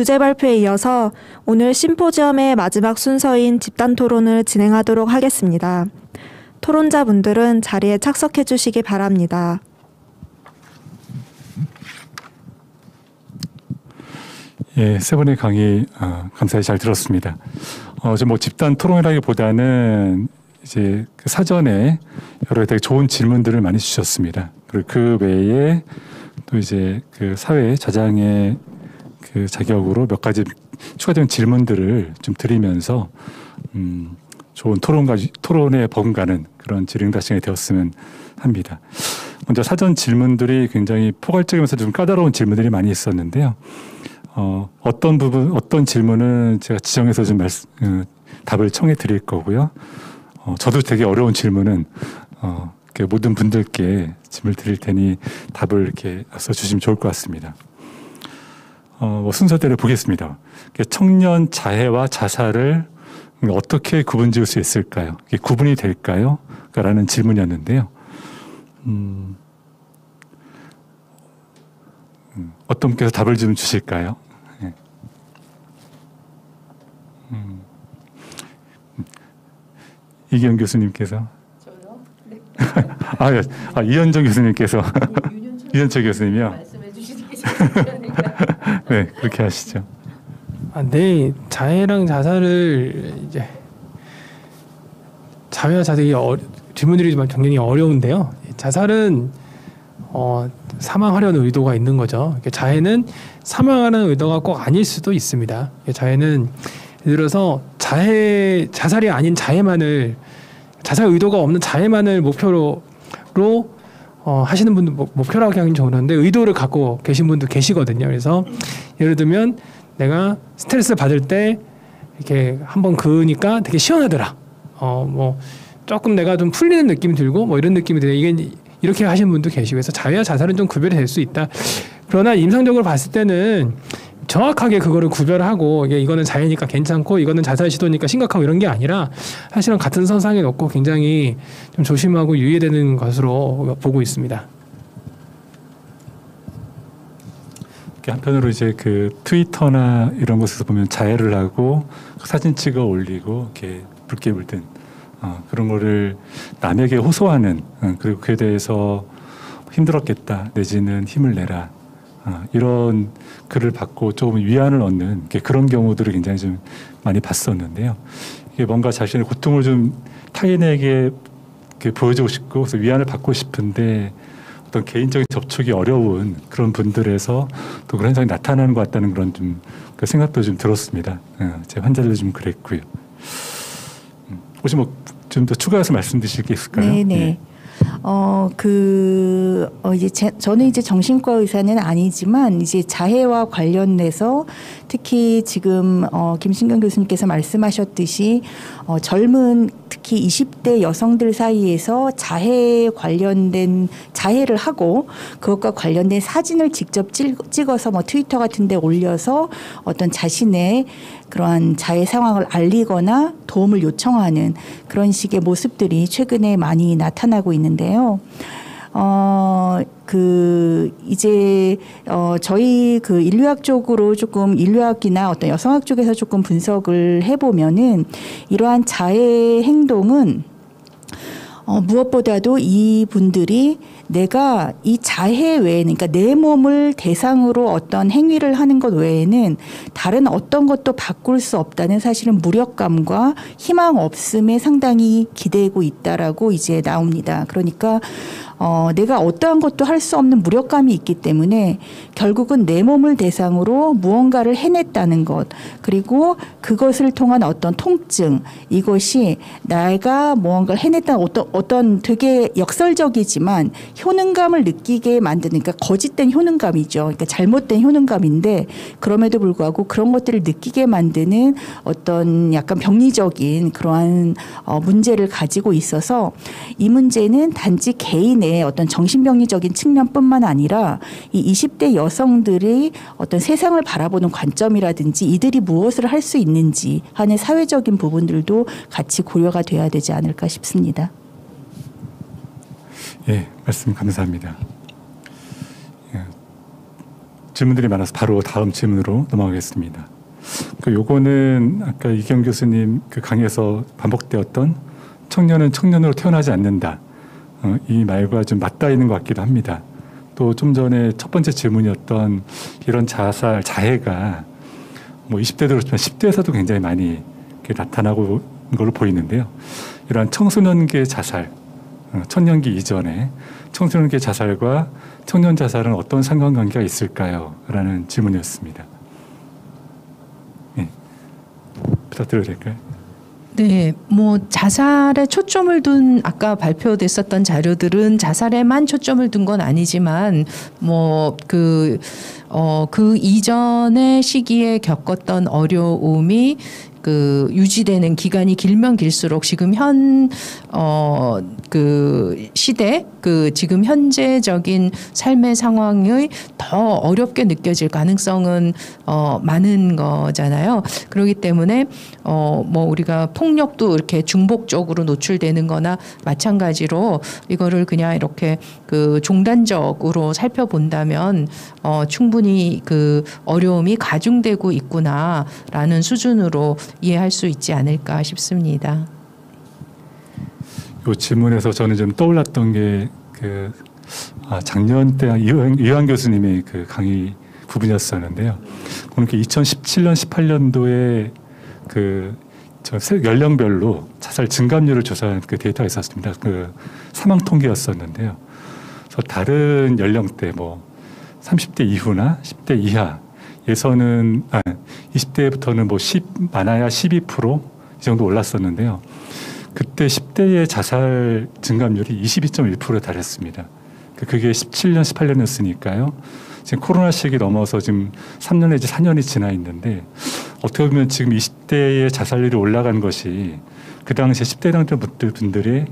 주제 발표에 이어서 오늘 심포지엄의 마지막 순서인 집단 토론을 진행하도록 하겠습니다. 토론자분들은 자리에 착석해 주시기 바랍니다. 예, 세 분의 강의 감사히 잘 들었습니다. 뭐 집단 토론이라기보다는 이제 그 사전에 여러 되게 좋은 질문들을 많이 주셨습니다. 그리고 그 외에 또 이제 그 사회 자장의 그 자격으로 몇 가지 추가적인 질문들을 좀 드리면서 좋은 토론에 버금가는 그런 질의응답 시간이 되었으면 합니다. 먼저 사전 질문들이 굉장히 포괄적이면서 좀 까다로운 질문들이 많이 있었는데요. 어떤 질문은 제가 지정해서 좀 답을 청해 드릴 거고요. 저도 되게 어려운 질문은 모든 분들께 질문을 드릴 테니 답을 이렇게 써주시면 좋을 것 같습니다. 순서대로 보겠습니다. 청년 자해와 자살을 어떻게 구분 지을 수 있을까요? 이게 구분이 될까요? 라는 질문이었는데요. 어떤 분께서 답을 좀 주실까요? 네. 이기영 교수님께서. 저요? 네. 이현정 교수님께서. 유현철 교수님이요. 말씀해 주시는 게 좋으니까. 네, 그렇게 하시죠. 네, 자해랑 자살을 이제 자해와 자살이 질문들이 굉장히 어려운데요. 자살은 사망하려는 의도가 있는 거죠. 자해는 사망하는 의도가 꼭 아닐 수도 있습니다. 자해는 예를 들어서 자살이 아닌 자해만을 자살 의도가 없는 자해만을 목표로 하시는 분도 목표라고 하긴 좋은데 의도를 갖고 계신 분도 계시거든요. 그래서 예를 들면 내가 스트레스 받을 때 이렇게 한번 그으니까 되게 시원하더라. 뭐 조금 내가 좀 풀리는 느낌이 들고 뭐 이런 느낌이 들어요. 이게 이렇게 하시는 분도 계시고 해서 자해와 자살은 좀 구별이 될 수 있다. 그러나 임상적으로 봤을 때는 정확하게 그거를 구별하고 이거는 자해니까 괜찮고 이거는 자살 시도니까 심각하고 이런 게 아니라 사실은 같은 선상에 놓고 굉장히 좀 조심하고 유의되는 것으로 보고 있습니다. 한편으로 이제 그 트위터나 이런 곳에서 보면 자해를 하고 사진 찍어 올리고 이렇게 붉게 물든 그런 거를 남에게 호소하는 그리고 그에 대해서 힘들었겠다 내지는 힘을 내라 이런 글을 받고 조금 위안을 얻는 그런 경우들을 굉장히 좀 많이 봤었는데요. 이게 뭔가 자신의 고통을 좀 타인에게 보여주고 싶고 그래서 위안을 받고 싶은데 어떤 개인적인 접촉이 어려운 그런 분들에서 또 그런 현상이 나타나는 것 같다는 그런 좀 그 생각도 좀 들었습니다. 제 환자들도 좀 그랬고요. 혹시 뭐 좀 더 추가해서 말씀드릴 게 있을까요? 네네. 네. 저는 이제 정신과 의사는 아니지만 이제 자해와 관련돼서 특히 지금 김신경 교수님께서 말씀하셨듯이 젊은 특히 20대 여성들 사이에서 자해를 하고 그것과 관련된 사진을 직접 찍어서 뭐 트위터 같은 데 올려서 어떤 자신의 그러한 자해 상황을 알리거나 도움을 요청하는 그런 식의 모습들이 최근에 많이 나타나고 있는데요. 저희 그 인류학 쪽으로 조금 인류학이나 어떤 여성학 쪽에서 조금 분석을 해보면은 이러한 자해 행동은 무엇보다도 이 분들이 내가 이 자해 외에는 그러니까 내 몸을 대상으로 어떤 행위를 하는 것 외에는 다른 어떤 것도 바꿀 수 없다는 사실은 무력감과 희망 없음에 상당히 기대고 있다라고 이제 나옵니다. 그러니까 내가 어떠한 것도 할 수 없는 무력감이 있기 때문에 결국은 내 몸을 대상으로 무언가를 해냈다는 것 그리고 그것을 통한 어떤 통증 이것이 내가 무언가를 해냈다는 어떤 되게 역설적이지만 효능감을 느끼게 만드는 그러니까 거짓된 효능감이죠. 그러니까 잘못된 효능감인데 그럼에도 불구하고 그런 것들을 느끼게 만드는 어떤 약간 병리적인 그러한 문제를 가지고 있어서 이 문제는 단지 개인의 어떤 정신병리적인 측면뿐만 아니라 이 20대 여성들이 어떤 세상을 바라보는 관점이라든지 이들이 무엇을 할 수 있는지 하는 사회적인 부분들도 같이 고려가 돼야 되지 않을까 싶습니다. 예, 말씀 감사합니다. 질문들이 많아서 바로 다음 질문으로 넘어가겠습니다. 요거는 아까 이경 교수님 그 강의에서 반복되었던 청년은 청년으로 태어나지 않는다. 이 말과 좀 맞닿아 있는 것 같기도 합니다. 또 좀 전에 첫 번째 질문이었던 이런 자해가 뭐 20대도 그렇지만 10대에서도 굉장히 많이 나타나고 있는 걸로 보이는데요. 이러한 청소년기 자살, 청년기 이전에 청소년기 자살과 청년 자살은 어떤 상관관계가 있을까요? 라는 질문이었습니다. 네. 부탁드려도 될까요? 네, 뭐 자살에 초점을 둔 아까 발표됐었던 자료들은 자살에만 초점을 둔 건 아니지만 뭐 그 이전의 시기에 겪었던 어려움이 그 유지되는 기간이 길면 길수록 지금 그 시대 그 지금 현재적인 삶의 상황이 더 어렵게 느껴질 가능성은 많은 거잖아요. 그렇기 때문에 뭐 우리가 폭력도 이렇게 중복적으로 노출되는 거나 마찬가지로 이거를 그냥 이렇게 그 종단적으로 살펴본다면 충분히 그 어려움이 가중되고 있구나라는 수준으로 이해할 수 있지 않을까 싶습니다. 이 질문에서 저는 좀 떠올랐던 게 작년 때 이완 교수님의 그 강의 부분이었었는데요. 그러니까 2017년, 18년도에 연령별로 자살 증감률을 조사한 그 데이터가 있었습니다. 그 사망 통계였었는데요. 그래서 다른 연령대 뭐 30대 이후나 10대 이하에서는 20대부터는 뭐 많아야 12% 이 정도 올랐었는데요. 그때 10대의 자살 증감률이 22.1%에 달했습니다. 그게 17년, 18년이었으니까요. 지금 코로나 시기 넘어서 지금 3년 내지 4년이 지나 있는데 어떻게 보면 지금 20대의 자살률이 올라간 것이 그 당시에 10대 분들이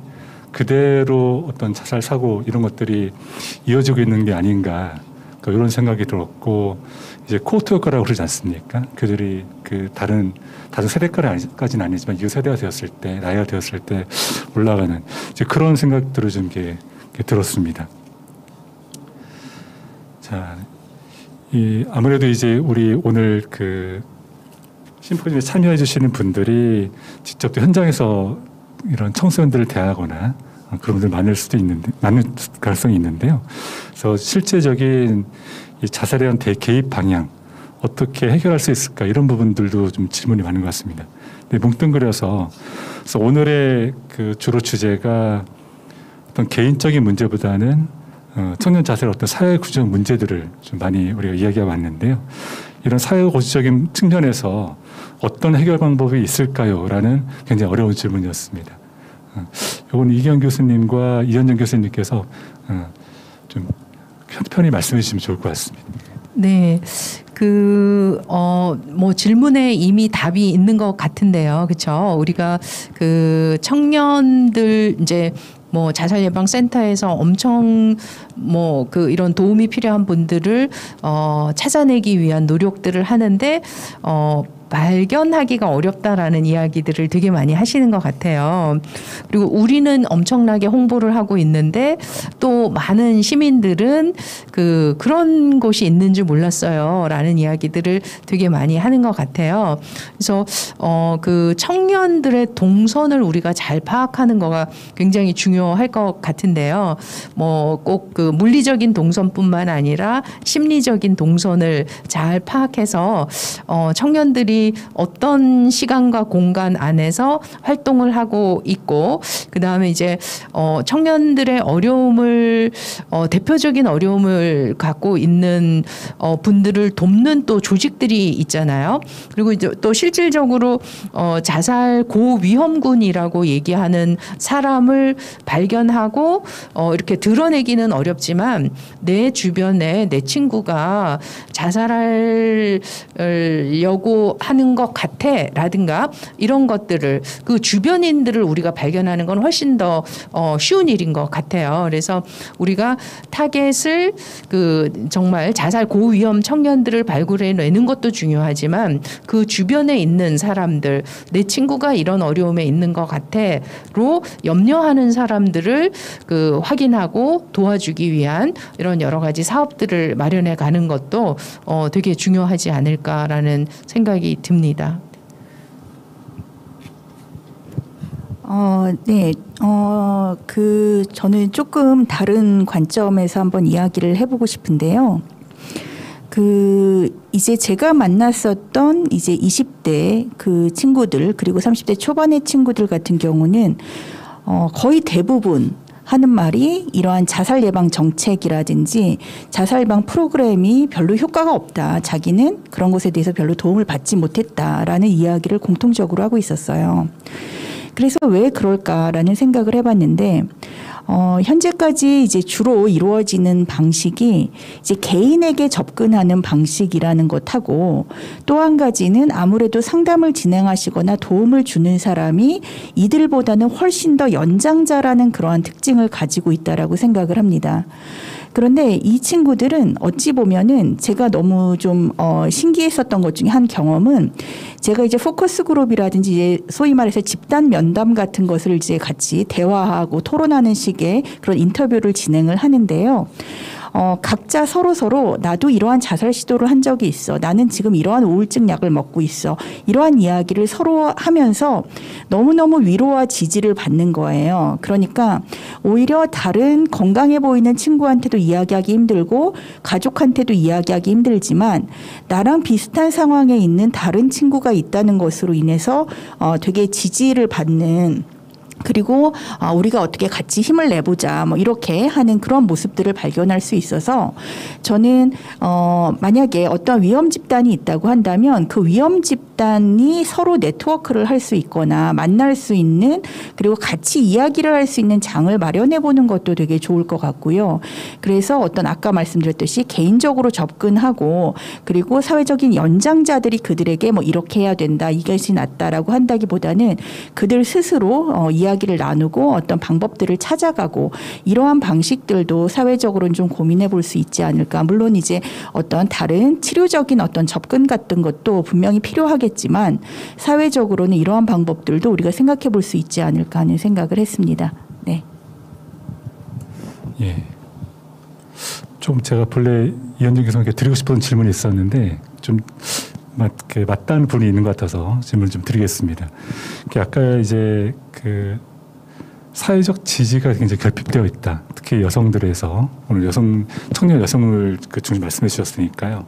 그대로 어떤 자살 사고 이런 것들이 이어지고 있는 게 아닌가 이런 생각이 들었고 이제 코호트 효과라고 그러지 않습니까? 그들이 그 다른 세대까지는 아니지만 이 세대가 되었을 때 나이가 되었을 때 올라가는 이제 그런 생각들을 좀 들었습니다. 자, 아무래도 이제 우리 오늘 그 심포지엄에 참여해 주시는 분들이 직접 현장에서 이런 청소년들을 대하거나 그런 분들 많을 가능성이 있는데요. 그래서 실제적인 이 자살에 대한 대개입 방향 어떻게 해결할 수 있을까 이런 부분들도 좀 질문이 많은 것 같습니다. 근데 뭉뚱그려서 그래서 오늘의 그 주로 주제가 어떤 개인적인 문제보다는 청년 자살의 어떤 사회 구조적 문제들을 좀 많이 우리가 이야기해 왔는데요. 이런 사회 구조적인 측면에서 어떤 해결 방법이 있을까요?라는 굉장히 어려운 질문이었습니다. 이건 이경 교수님과 이현정 교수님께서 좀 편히 말씀해 주시면 좋을 것 같습니다. 네. 뭐 질문에 이미 답이 있는 것 같은데요. 그렇죠? 우리가 그 청년들 이제 뭐 자살 예방 센터에서 엄청 뭐 그 이런 도움이 필요한 분들을 찾아내기 위한 노력들을 하는데 발견하기가 어렵다라는 이야기들을 되게 많이 하시는 것 같아요. 그리고 우리는 엄청나게 홍보를 하고 있는데 또 많은 시민들은 그런 곳이 있는 줄 몰랐어요라는 이야기들을 되게 많이 하는 것 같아요. 그래서 그 청년들의 동선을 우리가 잘 파악하는 거가 굉장히 중요할 것 같은데요. 뭐 꼭 그 물리적인 동선뿐만 아니라 심리적인 동선을 잘 파악해서 청년들이 어떤 시간과 공간 안에서 활동을 하고 있고 그다음에 이제 청년들의 어려움을 대표적인 어려움을 갖고 있는 분들을 돕는 또 조직들이 있잖아요. 그리고 이제 또 실질적으로 자살 고위험군이라고 얘기하는 사람을 발견하고 이렇게 드러내기는 어렵지만 내 주변에 내 친구가 자살하려고 하는 것 같아라든가 이런 것들을 그 주변인들을 우리가 발견하는 건 훨씬 더 쉬운 일인 것 같아요. 그래서 우리가 타겟을 그 정말 자살 고위험 청년들을 발굴해내는 것도 중요하지만 그 주변에 있는 사람들, 내 친구가 이런 어려움에 있는 것 같아로 염려하는 사람들을 그 확인하고 도와주기 위한 이런 여러 가지 사업들을 마련해 가는 것도 되게 중요하지 않을까라는 생각이 듭니다. 네. 저는 조금 다른 관점에서 한번 이야기를 해보고 싶은데요. 이제 제가 만났었던 이제 20대 그 친구들 그리고 30대 초반의 친구들 같은 경우는 거의 대부분 하는 말이 이러한 자살 예방 정책이라든지 자살 예방 프로그램이 별로 효과가 없다. 자기는 그런 것에 대해서 별로 도움을 받지 못했다라는 이야기를 공통적으로 하고 있었어요. 그래서 왜 그럴까라는 생각을 해봤는데 현재까지 이제 주로 이루어지는 방식이 이제 개인에게 접근하는 방식이라는 것하고 또 한 가지는 아무래도 상담을 진행하시거나 도움을 주는 사람이 이들보다는 훨씬 더 연장자라는 그러한 특징을 가지고 있다라고 생각을 합니다. 그런데 이 친구들은 어찌 보면은 제가 너무 좀 신기했었던 것 중에 한 경험은 제가 이제 포커스 그룹이라든지 이제 소위 말해서 집단 면담 같은 것을 이제 같이 대화하고 토론하는 식의 그런 인터뷰를 진행을 하는데요. 각자 서로 나도 이러한 자살 시도를 한 적이 있어. 나는 지금 이러한 우울증 약을 먹고 있어. 이러한 이야기를 서로 하면서 너무너무 위로와 지지를 받는 거예요. 그러니까 오히려 다른 건강해 보이는 친구한테도 이야기하기 힘들고 가족한테도 이야기하기 힘들지만 나랑 비슷한 상황에 있는 다른 친구가 있다는 것으로 인해서 되게 지지를 받는 그리고 우리가 어떻게 같이 힘을 내보자 뭐 이렇게 하는 그런 모습들을 발견할 수 있어서 저는 만약에 어떤 위험 집단이 있다고 한다면 그 위험 집단이 서로 네트워크를 할 수 있거나 만날 수 있는 그리고 같이 이야기를 할 수 있는 장을 마련해 보는 것도 되게 좋을 것 같고요. 그래서 어떤 아까 말씀드렸듯이 개인적으로 접근하고 그리고 사회적인 연장자들이 그들에게 뭐 이렇게 해야 된다 이것이 낫다라고 한다기보다는 그들 스스로 이야기를 나누고 어떤 방법들을 찾아가고 이러한 방식들도 사회적으로는 좀 고민해 볼 수 있지 않을까. 물론 이제 어떤 다른 치료적인 어떤 접근 같은 것도 분명히 필요하겠지만 사회적으로는 이러한 방법들도 우리가 생각해 볼 수 있지 않을까 하는 생각을 했습니다. 네. 예. 좀 제가 본래 이현정 교수님께 드리고 싶은 질문이 있었는데 좀 맞닿는 부분이 있는 것 같아서 질문을 좀 드리겠습니다. 아까 이제 그 사회적 지지가 굉장히 결핍되어 있다. 특히 여성들에서 오늘 청년 여성을 그 중심 말씀해 주셨으니까요.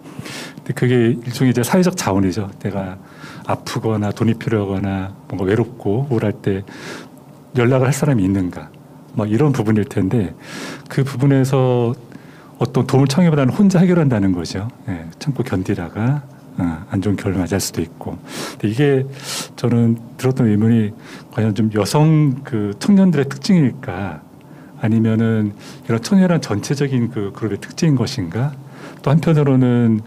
근데 그게 일종의 이제 사회적 자원이죠. 내가 아프거나 돈이 필요하거나 뭔가 외롭고 우울할 때 연락을 할 사람이 있는가. 뭐 이런 부분일 텐데 그 부분에서 어떤 도움을 청해보다는 혼자 해결한다는 거죠. 예, 참고 견디다가 안 좋은 결과를 맞이할 수도 있고. 근데 이게 저는 들었던 의문이 과연 좀 여성 그 청년들의 특징일까 아니면은 이런 청년한 전체적인 그 그룹의 특징인 것인가? 또 한편으로는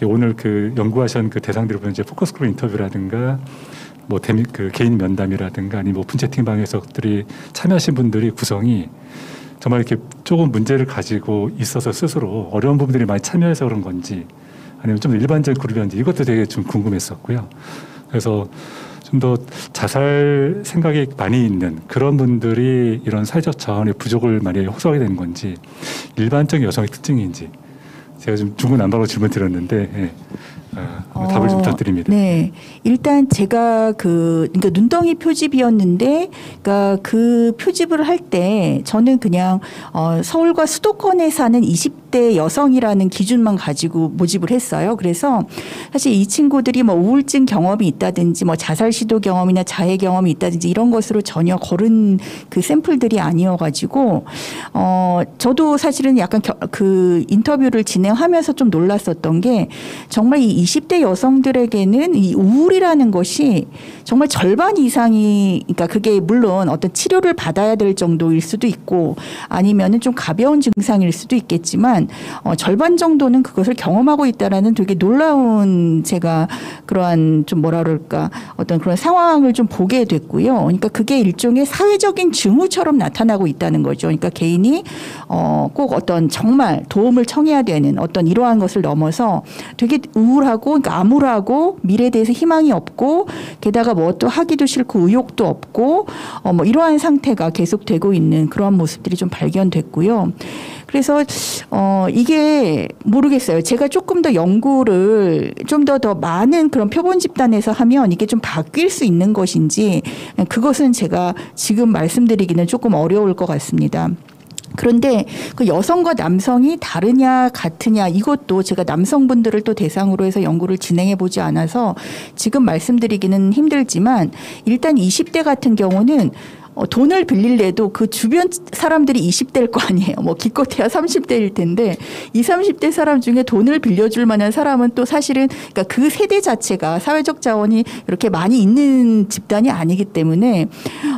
오늘 그 연구하신 그 대상들을 보면 이제 포커스 그룹 인터뷰라든가 뭐 그 개인 면담이라든가 아니면 오픈 채팅방에서들이 참여하신 분들이 구성이 정말 이렇게 조금 문제를 가지고 있어서 스스로 어려운 부분들이 많이 참여해서 그런 건지 아니면 좀 일반적인 그룹이었는지 이것도 되게 좀 궁금했었고요. 그래서 좀 더 자살 생각이 많이 있는 그런 분들이 이런 사회적 자원의 부족을 많이 호소하게 되는 건지 일반적인 여성의 특징인지 제가 좀 중구난방으로 질문 드렸는데 예. 답을 좀 부탁드립니다. 네, 일단 제가 그러니까 눈덩이 표집이었는데, 그러니까 그 표집을 할 때 저는 그냥 서울과 수도권에 사는 20대 여성이라는 기준만 가지고 모집을 했어요. 그래서 사실 이 친구들이 뭐 우울증 경험이 있다든지 뭐 자살 시도 경험이나 자해 경험이 있다든지 이런 것으로 전혀 거른 그 샘플들이 아니어가지고 저도 사실은 약간 그 인터뷰를 진행하면서 좀 놀랐었던 게 정말 이 20대 여성들에게는 이 우울이라는 것이 정말 절반 이상이, 그러니까 그게 물론 어떤 치료를 받아야 될 정도일 수도 있고 아니면은 좀 가벼운 증상일 수도 있겠지만 절반 정도는 그것을 경험하고 있다라는 되게 놀라운 제가 그러한 좀 뭐라 그럴까 어떤 그런 상황을 좀 보게 됐고요. 그러니까 그게 일종의 사회적인 증후처럼 나타나고 있다는 거죠. 그러니까 개인이 꼭 어떤 정말 도움을 청해야 되는 어떤 이러한 것을 넘어서 되게 우울하고 그러니까 암울하고 미래에 대해서 희망이 없고 게다가 뭐 또 하기도 싫고 의욕도 없고 뭐 이러한 상태가 계속되고 있는 그런 모습들이 좀 발견됐고요. 그래서 이게 모르겠어요. 제가 조금 더 연구를 좀 더 많은 그런 표본 집단에서 하면 이게 좀 바뀔 수 있는 것인지 그것은 제가 지금 말씀드리기는 조금 어려울 것 같습니다. 그런데 그 여성과 남성이 다르냐 같으냐 이것도 제가 남성분들을 또 대상으로 해서 연구를 진행해 보지 않아서 지금 말씀드리기는 힘들지만 일단 20대 같은 경우는 돈을 빌릴래도 그 주변 사람들이 20대일 거 아니에요. 뭐 기껏해야 30대일 텐데 20, 30대 사람 중에 돈을 빌려줄 만한 사람은 또 사실은 그러니까 그 세대 자체가 사회적 자원이 이렇게 많이 있는 집단이 아니기 때문에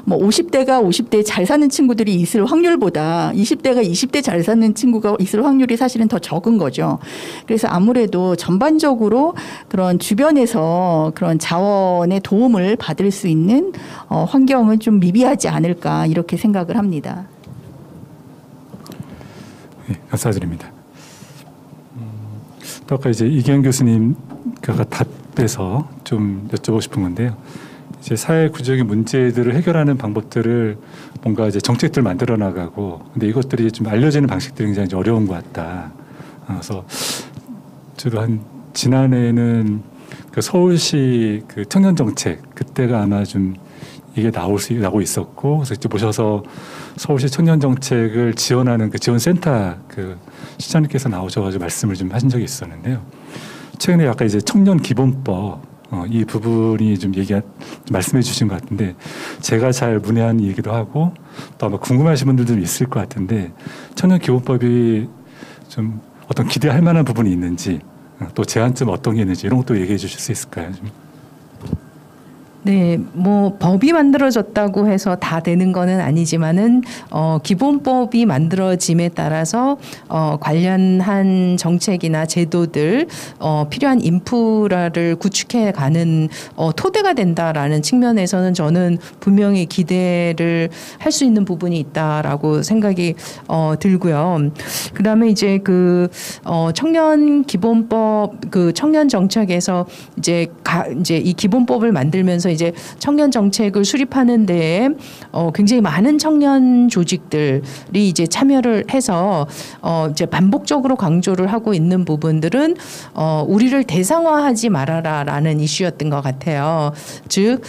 뭐 50대가 50대 잘 사는 친구들이 있을 확률보다 20대가 20대 잘 사는 친구가 있을 확률이 사실은 더 적은 거죠. 그래서 아무래도 전반적으로 그런 주변에서 그런 자원의 도움을 받을 수 있는 환경은 좀 미비하지 않을까 이렇게 생각을 합니다. 네, 감사드립니다. 또 아까 이제 이기현 교수님과 답해서 좀 여쭤보고 싶은 건데요. 이제 사회 구조적인 문제들을 해결하는 방법들을 뭔가 이제 정책들 만들어 나가고, 근데 이것들이 좀 알려지는 방식들이 굉장히 이제 어려운 것 같다. 그래서 저도 한 지난해에는 그 서울시 그 청년 정책 그때가 아마 좀 이게 나오고 있었고, 그래서 이제 모셔서 서울시 청년 정책을 지원하는 그 지원센터 그 시장님께서 나오셔가지고 말씀을 좀 하신 적이 있었는데요. 최근에 아까 이제 청년 기본법 이 부분이 좀 말씀해 주신 것 같은데 제가 잘 문외한 얘기도 하고 또 아마 궁금하신 분들도 있을 것 같은데 청년 기본법이 좀 어떤 기대할 만한 부분이 있는지 또 제한점 어떤 게 있는지 이런 것도 얘기해 주실 수 있을까요? 좀. 네, 뭐 법이 만들어졌다고 해서 다 되는 거는 아니지만은 기본법이 만들어짐에 따라서 관련한 정책이나 제도들 필요한 인프라를 구축해 가는 토대가 된다라는 측면에서는 저는 분명히 기대를 할 수 있는 부분이 있다라고 생각이 들고요. 그다음에 이제 그 청년 기본법 그 청년 정책에서 이제 이 기본법을 만들면서 이제 청년 정책을 수립하는 데에 굉장히 많은 청년 조직들이 이제 참여를 해서 이제 반복적으로 강조를 하고 있는 부분들은 우리를 대상화하지 말아라라는 이슈였던 것 같아요. 즉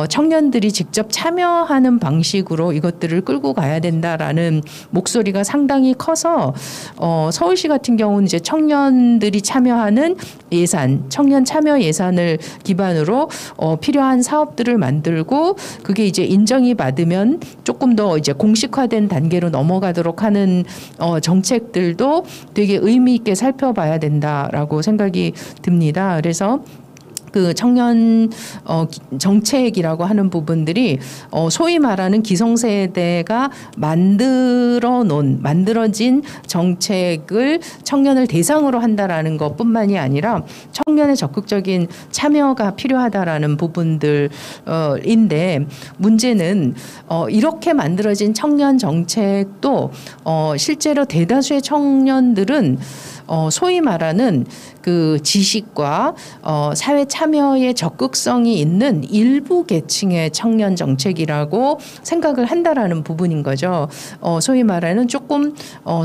청년들이 직접 참여하는 방식으로 이것들을 끌고 가야 된다라는 목소리가 상당히 커서 서울시 같은 경우는 이제 청년들이 참여하는 예산, 청년 참여 예산을 기반으로 필요한 사업들을 만들고 그게 이제 인정이 받으면 조금 더 이제 공식화된 단계로 넘어가도록 하는 정책들도 되게 의미 있게 살펴봐야 된다라고 생각이 듭니다. 그래서 그 청년 정책이라고 하는 부분들이 소위 말하는 기성세대가 만들어진 정책을 청년을 대상으로 한다라는 것뿐만이 아니라 청년의 적극적인 참여가 필요하다라는 부분들인데 문제는 이렇게 만들어진 청년 정책도 실제로 대다수의 청년들은 소위 말하는 그 지식과 사회 참여의 적극성이 있는 일부 계층의 청년 정책이라고 생각을 한다라는 부분인 거죠. 소위 말하는 조금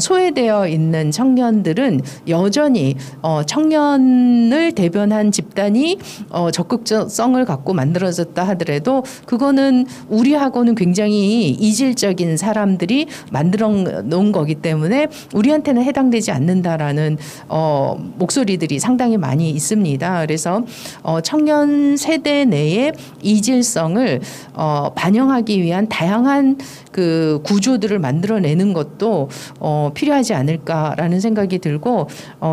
소외되어 있는 청년들은 여전히 청년을 대변한 집단이 적극성을 갖고 만들어졌다 하더라도 그거는 우리하고는 굉장히 이질적인 사람들이 만들어 놓은 거기 때문에 우리한테는 해당되지 않는다라는 목소리들이 상당히 많이 있습니다. 그래서 청년 세대 내의 이질성을 반영하기 위한 다양한 그 구조들을 만들어내는 것도 필요하지 않을까라는 생각이 들고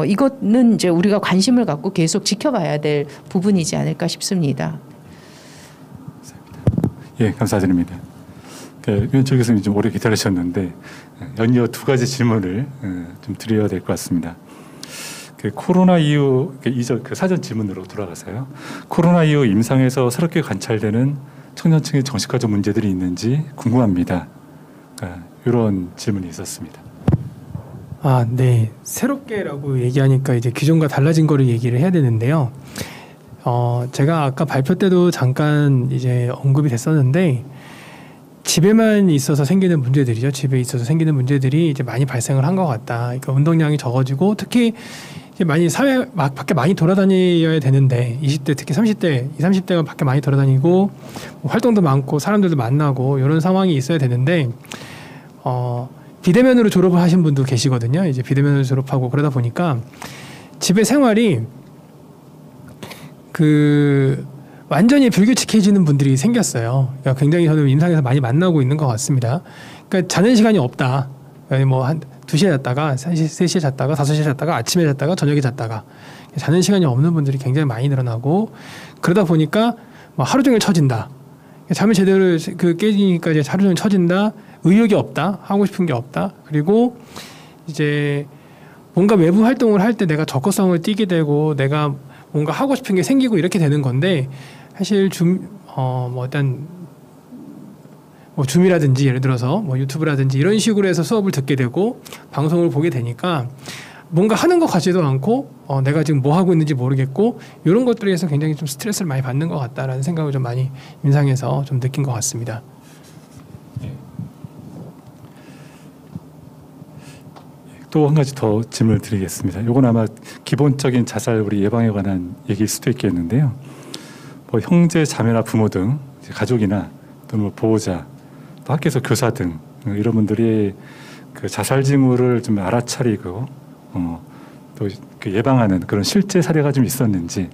이거는 이제 우리가 관심을 갖고 계속 지켜봐야 될 부분이지 않을까 싶습니다. 예, 감사드립니다. 위원철 교수님 좀 오래 기다리셨는데 연이어 두 가지 질문을 좀 드려야 될 것 같습니다. 코로나 이후 이전 사전 질문으로 돌아가서요. 코로나 이후 임상에서 새롭게 관찰되는 청년층의 정신과적 문제들이 있는지 궁금합니다. 이런 질문이 있었습니다. 아, 네. 새롭게라고 얘기하니까 이제 기존과 달라진 거를 얘기를 해야 되는데요. 제가 아까 발표 때도 잠깐 이제 언급이 됐었는데 집에만 있어서 생기는 문제들이죠. 집에 있어서 생기는 문제들이 이제 많이 발생을 한 것 같다. 그러니까 운동량이 적어지고 특히 이제 많이 사회 밖에 많이 돌아다녀야 되는데 20대 특히 30대, 20, 30대가 밖에 많이 돌아다니고 뭐 활동도 많고 사람들도 만나고 이런 상황이 있어야 되는데 비대면으로 졸업을 하신 분도 계시거든요. 이제 비대면으로 졸업하고 그러다 보니까 집의 생활이 완전히 불규칙해지는 분들이 생겼어요. 그러니까 굉장히 저는 임상에서 많이 만나고 있는 것 같습니다. 그러니까 자는 시간이 없다. 뭐 한 2시에 잤다가 3시에 잤다가 5시에 잤다가 아침에 잤다가 저녁에 잤다가 자는 시간이 없는 분들이 굉장히 많이 늘어나고 그러다 보니까 뭐 하루 종일 처진다. 잠을 제대로 깨지니까 이제 하루 종일 처진다. 의욕이 없다. 하고 싶은 게 없다. 그리고 이제 뭔가 외부 활동을 할 때 내가 적극성을 띠게 되고 내가 뭔가 하고 싶은 게 생기고 이렇게 되는 건데 사실 일단 줌이라든지 예를 들어서 뭐 유튜브라든지 이런 식으로 해서 수업을 듣게 되고 방송을 보게 되니까 뭔가 하는 것 같지도 않고 내가 지금 뭐 하고 있는지 모르겠고 이런 것들에 서 굉장히 좀 스트레스를 많이 받는 것 같다라는 생각을 좀 많이 임상에서 좀 느낀 것 같습니다. 또 한 가지 더 질문을 드리겠습니다. 이건 아마 기본적인 자살 우리 예방에 관한 얘기일 수도 있겠는데요. 뭐 형제, 자매나 부모 등 가족이나 또는 뭐 보호자, 또 학교에서 교사 등 이런 분들이 그 자살 징후를 좀 알아차리고 또 예방하는 그런 실제 사례가 좀 있었는지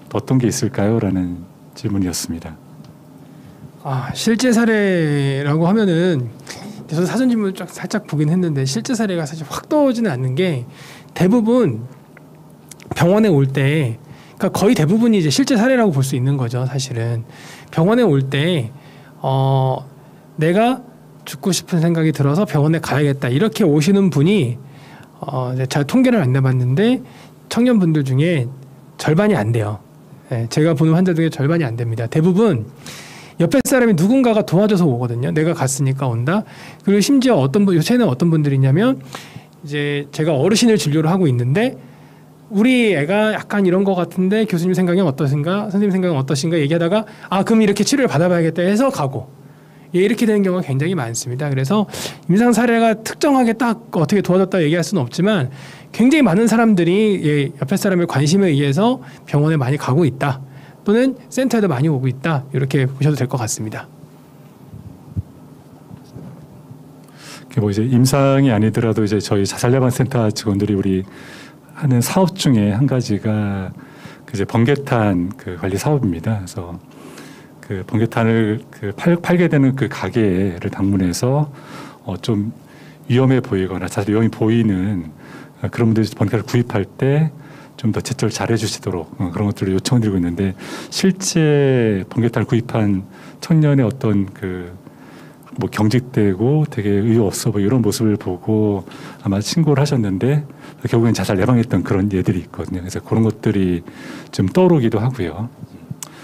또 어떤 게 있을까요?라는 질문이었습니다. 실제 사례라고 하면은 저도 사전 질문을 살짝 보긴 했는데 실제 사례가 사실 확 떠오르지는 않는 게 대부분 병원에 올 때 그러니까 거의 대부분이 이제 실제 사례라고 볼 수 있는 거죠. 사실은 병원에 올 때 내가 죽고 싶은 생각이 들어서 병원에 가야겠다 이렇게 오시는 분이 잘 통계를 안 내봤는데 청년분들 중에 절반이 안 돼요. 제가 보는 환자 중에 절반이 안 됩니다. 대부분 옆에 사람이 누군가가 도와줘서 오거든요. 내가 갔으니까 온다. 그리고 심지어 요새는 어떤 분들이 있냐면 이제 제가 어르신을 진료를 하고 있는데 우리 애가 약간 이런 것 같은데 교수님 생각은 어떠신가? 선생님 생각은 어떠신가? 얘기하다가 그럼 이렇게 치료를 받아봐야겠다 해서 가고 이렇게 되는 경우가 굉장히 많습니다. 그래서 임상 사례가 특정하게 딱 어떻게 도와줬다 얘기할 수는 없지만 굉장히 많은 사람들이 옆에 사람의 관심에 의해서 병원에 많이 가고 있다. 또는 센터에도 많이 오고 있다. 이렇게 보셔도 될 것 같습니다. 뭐 이제 임상이 아니더라도 이제 저희 자살예방센터 직원들이 우리 하는 사업 중에 한 가지가 이제 번개탄 관리 사업입니다. 그래서 그 번개탄을 팔게 되는 그 가게를 방문해서 좀 위험해 보이거나 자살 위험이 보이는 그런 분들이 번개탄을 구입할 때 좀 더 제철 잘해 주시도록 그런 것들을 요청을 드리고 있는데 실제 번개탄을 구입한 청년의 어떤 뭐 경직되고 되게 의욕 없어 보이고 이런 모습을 보고 아마 신고를 하셨는데 결국엔 자살 예방했던 그런 예들이 있거든요. 그래서 그런 것들이 좀 떠오르기도 하고요.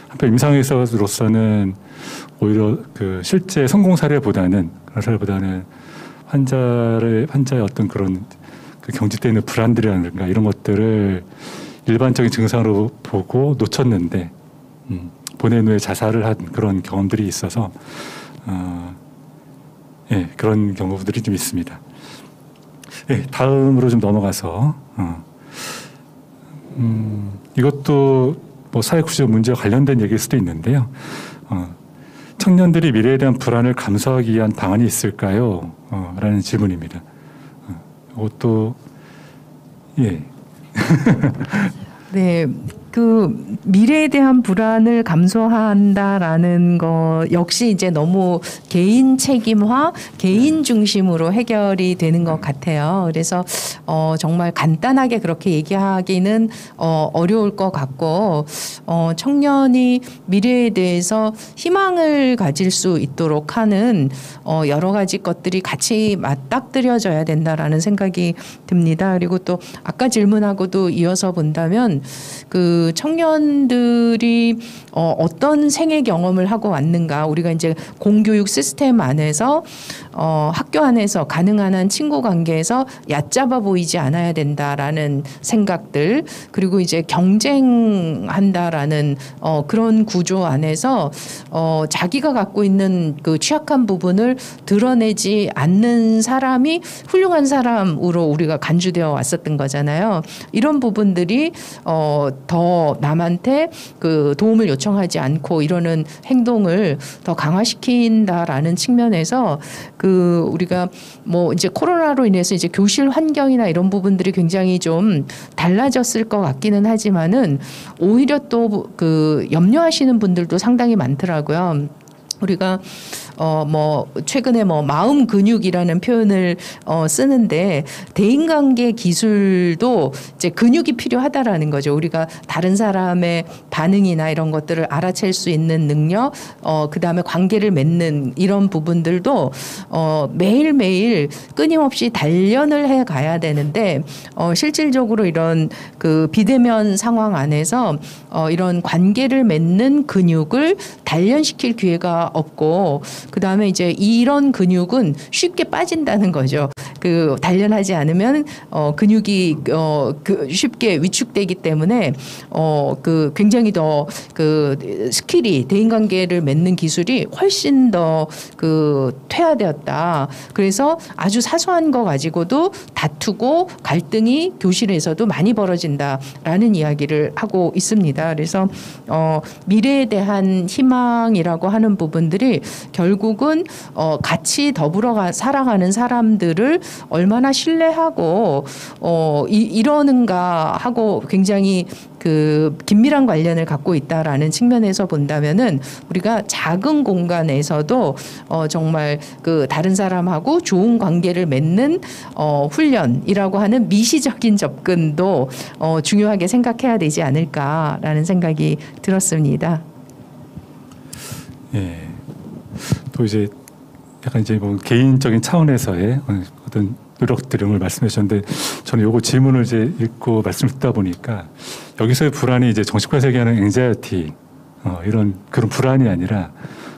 한편 임상에서로서는 오히려 실제 성공 사례보다는 환자의 어떤 그런 경직되는 불안들이라든가 이런 것들을 일반적인 증상으로 보고 놓쳤는데 보낸 후에 자살을 한 그런 경험들이 있어서 그런 경우들이 좀 있습니다. 다음으로 좀 넘어가서 이것도 뭐 사회 구조 문제와 관련된 얘기일 수도 있는데요. 청년들이 미래에 대한 불안을 감수하기 위한 방안이 있을까요? 라는 질문입니다. 이것도 네, 그 미래에 대한 불안을 감소한다라는 거 역시 이제 너무 개인 책임화, 개인 중심으로 해결이 되는 것 같아요. 그래서 정말 간단하게 그렇게 얘기하기는 어려울 것 같고 청년이 미래에 대해서 희망을 가질 수 있도록 하는 여러 가지 것들이 같이 맞닥뜨려져야 된다라는 생각이 듭니다. 그리고 또 아까 질문하고도 이어서 본다면 그 청년들이 어떤 생애 경험을 하고 왔는가, 우리가 이제 공교육 시스템 안에서 학교 안에서 가능한 한 친구 관계에서 얕잡아 보이지 않아야 된다라는 생각들, 그리고 이제 경쟁한다라는 그런 구조 안에서 자기가 갖고 있는 그 취약한 부분을 드러내지 않는 사람이 훌륭한 사람으로 우리가 간주되어 왔었던 거잖아요. 이런 부분들이 더 남한테 그 도움을 요청하지 않고 이러는 행동을 더 강화시킨다라는 측면에서 그 우리가 뭐 이제 코로나로 인해서 이제 교실 환경이나 이런 부분들이 굉장히 좀 달라졌을 것 같기는 하지만은 오히려 또 그 염려하시는 분들도 상당히 많더라고요. 우리가 뭐 최근에 뭐 마음 근육이라는 표현을 쓰는데 대인관계 기술도 이제 근육이 필요하다라는 거죠. 우리가 다른 사람의 반응이나 이런 것들을 알아챌 수 있는 능력, 그다음에 관계를 맺는 이런 부분들도 매일매일 끊임없이 단련을 해 가야 되는데 실질적으로 이런 그 비대면 상황 안에서 이런 관계를 맺는 근육을 단련시킬 기회가 없고, 그다음에 이제 이런 근육은 쉽게 빠진다는 거죠. 그 단련하지 않으면 근육이 그 쉽게 위축되기 때문에 그 굉장히 더 그 스킬이, 대인관계를 맺는 기술이 훨씬 더 그 퇴화되었다. 그래서 아주 사소한 거 가지고도 다투고 갈등이 교실에서도 많이 벌어진다라는 이야기를 하고 있습니다. 그래서 미래에 대한 희망이라고 하는 부분들이 결국은 같이 더불어 살아가는 사람들을 얼마나 신뢰하고 이러는가 하고 굉장히 그 긴밀한 관련을 갖고 있다라는 측면에서 본다면은 우리가 작은 공간에서도 정말 그 다른 사람하고 좋은 관계를 맺는 훈련이라고 하는 미시적인 접근도 중요하게 생각해야 되지 않을까라는 생각이 들었습니다. 예. 또 이제 약간 이제 뭐 개인적인 차원에서의 어떤 노력 등을 말씀해 주셨는데, 저는 요거 질문을 이제 읽고 말씀을 듣다 보니까 여기서의 불안이 이제 정신과에서 얘기하는 앵자이티, 이런 그런 불안이 아니라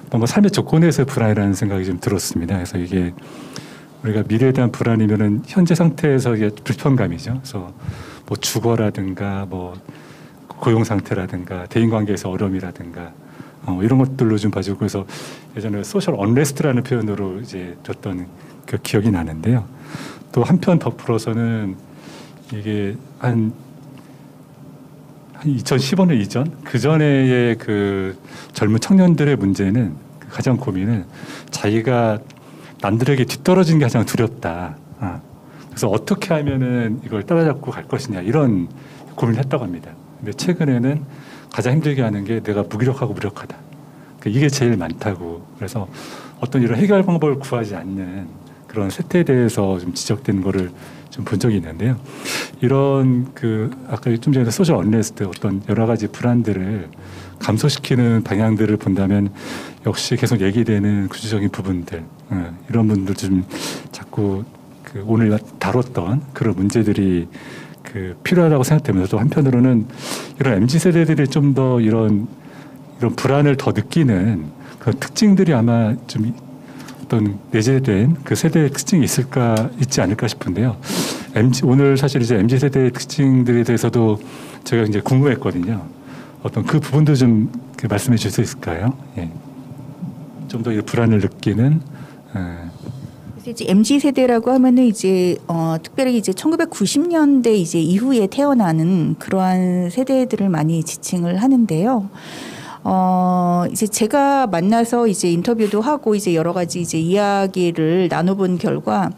뭔가 삶의 조건에서의 불안이라는 생각이 좀 들었습니다. 그래서 이게 우리가 미래에 대한 불안이면은 현재 상태에서 이게 불편감이죠. 그래서 뭐 주거라든가 뭐 고용 상태라든가 대인 관계에서 어려움이라든가 이런 것들로 좀 봐주고, 그래서 예전에 소셜 언레스트라는 표현으로 이제 줬던 그 기억이 나는데요. 또 한편 덧불어서는 이게 한 2015년 이전, 그 전에의 그 젊은 청년들의 문제는, 가장 고민은 자기가 남들에게 뒤떨어지는 게 가장 두렵다. 그래서 어떻게 하면은 이걸 따라잡고 갈 것이냐, 이런 고민을 했다고 합니다. 근데 최근에는 가장 힘들게 하는 게 내가 무기력하고 무력하다. 이게 제일 많다고. 그래서 어떤 이런 해결 방법을 구하지 않는 그런 세태에 대해서 좀 지적된 거를 좀 본 적이 있는데요. 이런 그 아까 좀 전에 소셜 언레스트, 어떤 여러 가지 불안들을 감소시키는 방향들을 본다면 역시 계속 얘기되는 구조적인 부분들, 이런 분들 좀 자꾸 그 오늘 다뤘던 그런 문제들이 그 필요하다고 생각되면서, 또 한편으로는 이런 MZ 세대들이 좀 더 이런 불안을 더 느끼는 그런 특징들이 아마 좀 어떤 내재된 그 세대의 특징이 있지 않을까 싶은데요. 오늘 사실 이제 MZ 세대의 특징들에 대해서도 제가 이제 궁금했거든요. 어떤 그 부분도 좀 말씀해 주실 수 있을까요? 예. 좀 더 불안을 느끼는. 그래서 이제 MZ 세대라고 하면은 이제 특별히 이제 1990년대 이제 이후에 태어나는 그러한 세대들을 많이 지칭을 하는데요. 이제 제가 만나서 이제 인터뷰도 하고 이제 여러 가지 이제 이야기를 나눠본 결과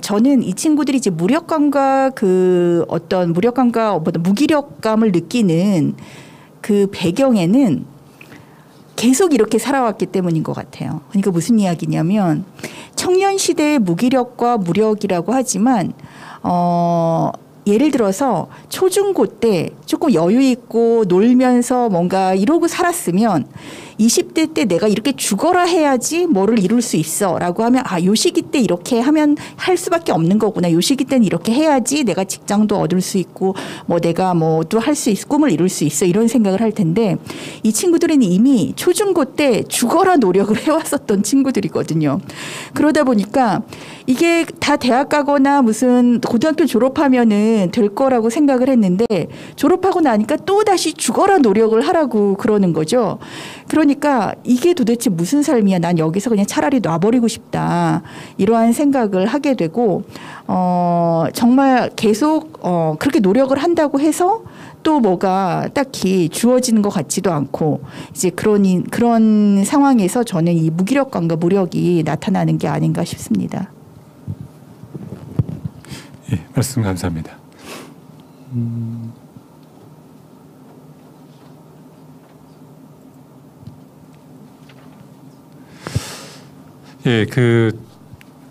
저는 이 친구들이 이제 무력감과 그 어떤 무기력감을 느끼는 그 배경에는 계속 이렇게 살아왔기 때문인 것 같아요. 그러니까 무슨 이야기냐면 청년 시대의 무기력과 무력이라고 하지만 예를 들어서 초중고 때 조금 여유 있고 놀면서 뭔가 이러고 살았으면 20대 때 내가 이렇게 죽어라 해야지 뭐를 이룰 수 있어 라고 하면 요 시기 때 이렇게 하면 할 수밖에 없는 거구나. 요 시기 때는 이렇게 해야지 내가 직장도 얻을 수 있고 뭐 내가 뭐 또 할 수 있어 꿈을 이룰 수 있어 이런 생각을 할 텐데 이 친구들은 이미 초중고 때 죽어라 노력을 해왔었던 친구들이거든요. 그러다 보니까 이게 다 대학 가거나 무슨 고등학교 졸업하면은 될 거라고 생각을 했는데 졸업하고 나니까 또 다시 죽어라 노력을 하라고 그러는 거죠. 그러니까 이게 도대체 무슨 삶이야. 난 여기서 그냥 차라리 놔버리고 싶다. 이러한 생각을 하게 되고 정말 계속 그렇게 노력을 한다고 해서 또 뭐가 딱히 주어지는 것 같지도 않고 이제 그런 상황에서 저는 이 무기력감과 무력이 나타나는 게 아닌가 싶습니다. 예, 말씀 감사합니다. 예,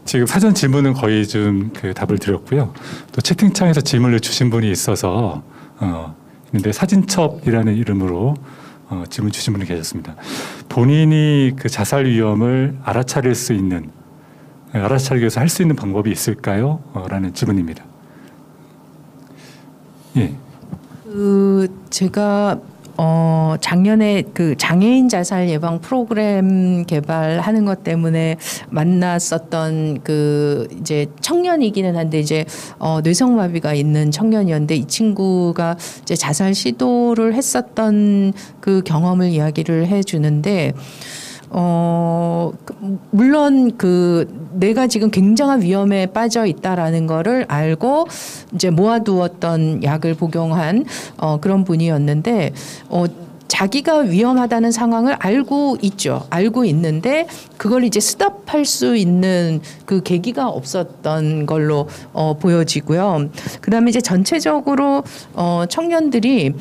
지금 사전 질문은 거의 좀 답을 드렸고요. 또 채팅창에서 질문을 주신 분이 있어서 근데 사진첩이라는 이름으로 질문 주신 분이 계셨습니다. 본인이 그 자살 위험을 알아차리기 위해서 할 수 있는 방법이 있을까요? 라는 질문입니다. 예. 제가 작년에 그 장애인 자살 예방 프로그램 개발하는 것 때문에 만났었던 그 이제 청년이기는 한데 이제 뇌성마비가 있는 청년이었는데 이 친구가 이제 자살 시도를 했었던 그 경험을 이야기를 해주는데 물론 내가 지금 굉장한 위험에 빠져 있다라는 거를 알고 이제 모아두었던 약을 복용한 그런 분이었는데 자기가 위험하다는 상황을 알고 있죠. 알고 있는데 그걸 이제 스탑할 수 있는 그 계기가 없었던 걸로 보여지고요. 그다음에 이제 전체적으로 청년들이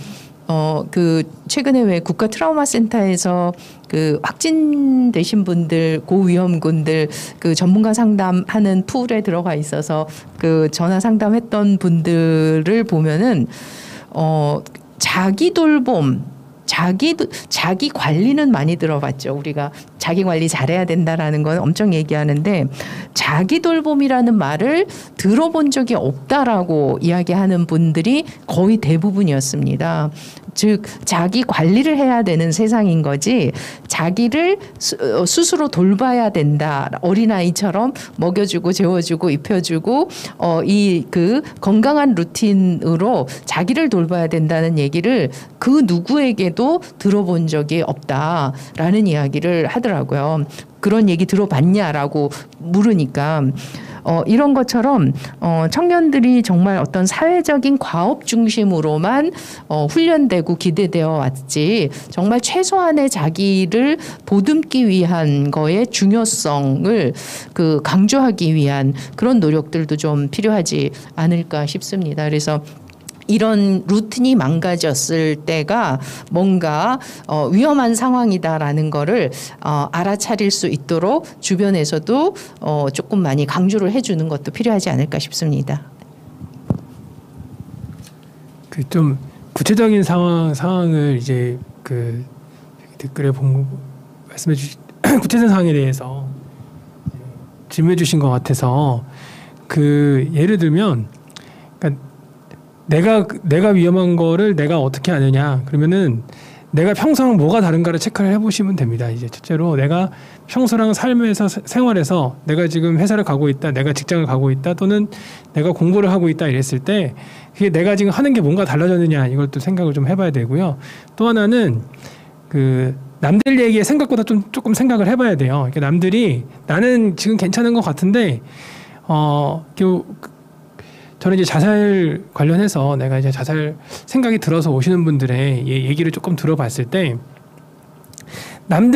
최근에 왜 국가 트라우마 센터에서 그 확진되신 분들, 고위험군들 그 전문가 상담하는 풀에 들어가 있어서 그 전화 상담했던 분들을 보면은 자기 돌봄, 자기 관리는 많이 들어봤죠. 우리가 자기 관리 잘해야 된다라는 건 엄청 얘기하는데 자기 돌봄이라는 말을 들어본 적이 없다라고 이야기하는 분들이 거의 대부분이었습니다. 즉 자기 관리를 해야 되는 세상인 거지 자기를 스스로 돌봐야 된다. 어린아이처럼 먹여주고 재워주고 입혀주고 이 그 건강한 루틴으로 자기를 돌봐야 된다는 얘기를 그 누구에게도 들어본 적이 없다라는 이야기를 하더라고요. 그런 얘기 들어봤냐라고 물으니까 이런 것처럼 청년들이 정말 어떤 사회적인 과업 중심으로만 훈련되고 기대되어 왔지 정말 최소한의 자기를 보듬기 위한 거의 중요성을 강조하기 위한 그런 노력들도 좀 필요하지 않을까 싶습니다. 그래서 이런 루틴이 망가졌을 때가 뭔가 위험한 상황이다라는 거를 알아차릴 수 있도록 주변에서도 조금 많이 강조를 해주는 것도 필요하지 않을까 싶습니다. 그 좀 구체적인 상황을 이제 그 댓글에 말씀해 주신 구체적인 상황에 대해서 질문해 주신 것 같아서 예를 들면 그러니까 내가 위험한 거를 내가 어떻게 아느냐 그러면은 내가 평소랑 뭐가 다른가를 체크를 해보시면 됩니다. 이제 첫째로 내가 평소랑 삶에서 생활에서 내가 지금 회사를 가고 있다, 내가 직장을 가고 있다, 또는 내가 공부를 하고 있다 이랬을 때 그게 내가 지금 하는 게 뭔가 달라졌느냐 이것도 생각을 좀 해봐야 되고요. 또 하나는 남들 얘기에 생각보다 조금 생각을 해봐야 돼요. 그러니까 남들이 나는 지금 괜찮은 것 같은데 저는 이제 자살 관련해서 내가 이제 자살 생각이 들어서 오시는 분들의 얘기를 조금 들어봤을 때 나는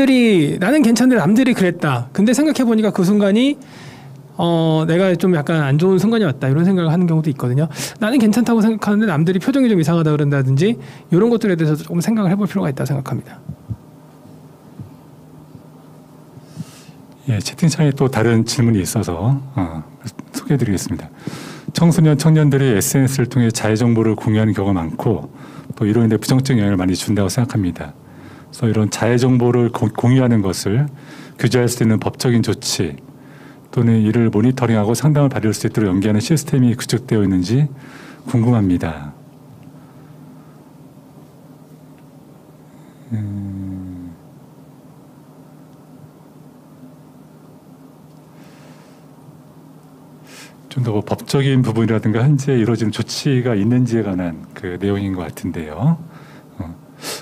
괜찮은데 남들이 그랬다. 근데 생각해 보니까 그 순간이 내가 좀 약간 안 좋은 순간이 왔다 이런 생각을 하는 경우도 있거든요. 나는 괜찮다고 생각하는데 남들이 표정이 좀 이상하다 그런다든지 이런 것들에 대해서 조금 생각을 해볼 필요가 있다 생각합니다. 예, 채팅창에 또 다른 질문이 있어서 소개해드리겠습니다. 청소년, 청년들이 SNS를 통해 자해 정보를 공유하는 경우가 많고 또 이로 인해 부정적 영향을 많이 준다고 생각합니다. 그래서 이런 자해 정보를 공유하는 것을 규제할 수 있는 법적인 조치 또는 이를 모니터링하고 상담을 받을 수 있도록 연계하는 시스템이 구축되어 있는지 궁금합니다. 좀 더 법적인 부분이라든가 현재 이루어지는 조치가 있는지에 관한 그 내용인 것 같은데요.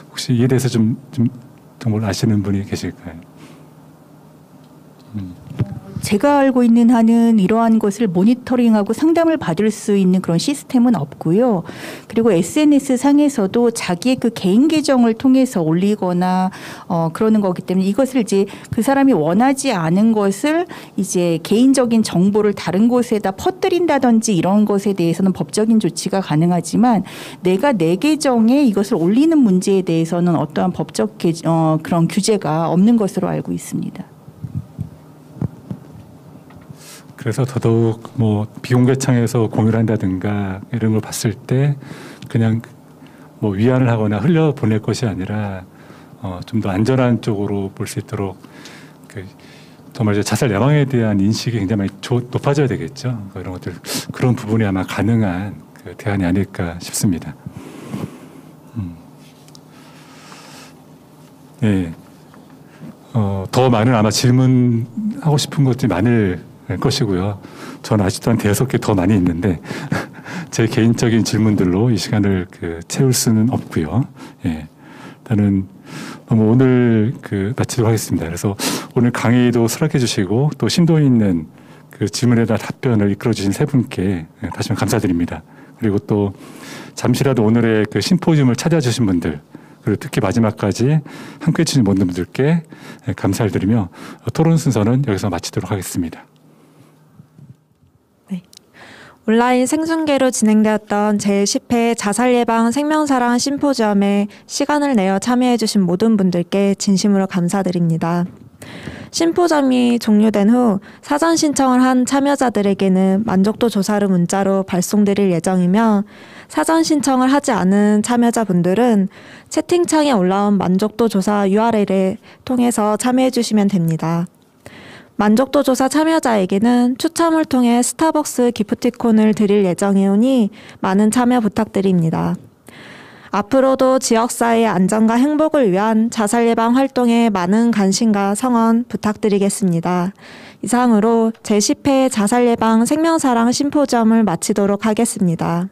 혹시 이에 대해서 좀 정말 아시는 분이 계실까요? 제가 알고 있는 한은 이러한 것을 모니터링하고 상담을 받을 수 있는 그런 시스템은 없고요. 그리고 SNS 상에서도 자기의 그 개인 계정을 통해서 올리거나 그러는 거기 때문에 이것을 이제 그 사람이 원하지 않은 것을 이제 개인적인 정보를 다른 곳에다 퍼뜨린다든지 이런 것에 대해서는 법적인 조치가 가능하지만 내가 내 계정에 이것을 올리는 문제에 대해서는 어떠한 법적 그런 규제가 없는 것으로 알고 있습니다. 그래서 더더욱 뭐 비공개창에서 공유를 한다든가 이런 걸 봤을 때 그냥 뭐 위안을 하거나 흘려 보낼 것이 아니라 좀 더 안전한 쪽으로 볼 수 있도록 정말 이제 자살 예방에 대한 인식이 굉장히 많이 높아져야 되겠죠. 이런 것들 그런 부분이 아마 가능한 그 대안이 아닐까 싶습니다. 네. 더 많은 아마 질문하고 싶은 것들이 많을 것이고요. 저는 아직도 한 5개 더 많이 있는데 제 개인적인 질문들로 이 시간을 채울 수는 없고요. 예, 일단은 오늘 마치도록 하겠습니다. 그래서 오늘 강의도 수락해 주시고 또 심도 있는 그 질문에 대한 답변을 이끌어 주신 세 분께 다시 한번 감사드립니다. 그리고 또 잠시라도 오늘의 그 심포지움을 찾아주신 분들 그리고 특히 마지막까지 함께해 주신 모든 분들께 감사를 드리며 토론 순서는 여기서 마치도록 하겠습니다. 온라인 생중계로 진행되었던 제10회 자살예방 생명사랑 심포지엄에 시간을 내어 참여해주신 모든 분들께 진심으로 감사드립니다. 심포지엄이 종료된 후 사전 신청을 한 참여자들에게는 만족도 조사를 문자로 발송드릴 예정이며 사전 신청을 하지 않은 참여자분들은 채팅창에 올라온 만족도 조사 URL을 통해서 참여해주시면 됩니다. 만족도 조사 참여자에게는 추첨을 통해 스타벅스 기프티콘을 드릴 예정이오니 많은 참여 부탁드립니다. 앞으로도 지역사회의 안전과 행복을 위한 자살 예방 활동에 많은 관심과 성원 부탁드리겠습니다. 이상으로 제10회 자살 예방 생명사랑 심포지엄을 마치도록 하겠습니다.